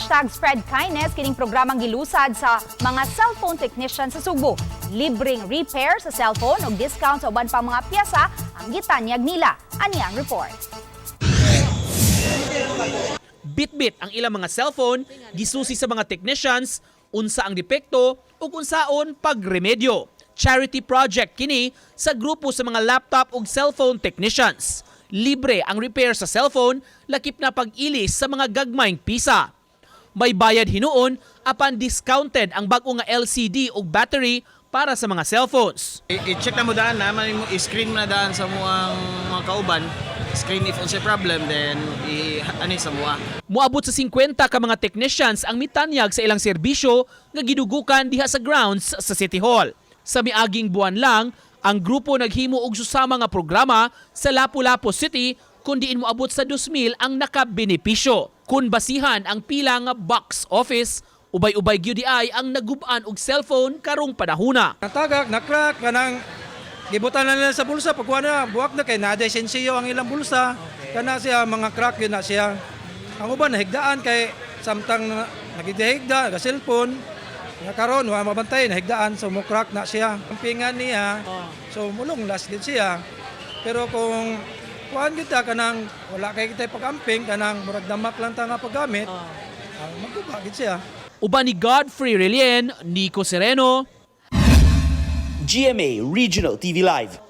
#SpreadKindness kining programang gilusad sa mga cellphone technician sa Subo. Libreng repair sa cellphone ug discount sa uban pang mga piyesa ang gitanyag nila. Ani ang report. Bit-bit ang ilang mga cellphone, gisusi sa mga technicians, unsa ang depekto ug unsaon pagremedyo. Charity project kini sa grupo sa mga laptop ug cellphone technicians. Libre ang repair sa cellphone, lakip na pag-ilis sa mga gagmayng pisa. May bayad hinuon apan discounted ang bag-o nga LCD ug battery para sa mga cellphones. I-check na mo daan na, i-screen mo na daan sa mga kauban. Screen if unsay problem, then ani sa mua. Muabot sa 50 ka mga technicians ang mitanyag sa ilang serbisyo nga gidugukan diha sa grounds sa City Hall. Sa miaging buwan lang, ang grupo naghimo og susama nga programa sa Lapu-Lapu City kun diin moabot sa 2,000 ang nakabenepisyo. Kun basihan ang pila nga box office, ubay-ubay gyud ay ang nagub-an og cellphone karong panahona. Natagak, na-crack, kanang gibutan na nila sa bulsa. Pagkuha na, buwak na kay naday sensiyo ang ilang bulsa. Kana siya, mga crack yun na siya. Ang uban, nahigdaan kay samtang nagidahigda, cellphone. Nga karon wa mabantay nahigdaan so mo crack na siya. Ang pingan niya. So mulong last gid siya. Pero kung kuan kita kanang wala kay kita pag-amping kanang murag damak lang ta nga paggamit. Magkuba gid siya. Uban ni Godfrey Relien, Nico Sereno, GMA Regional TV Live.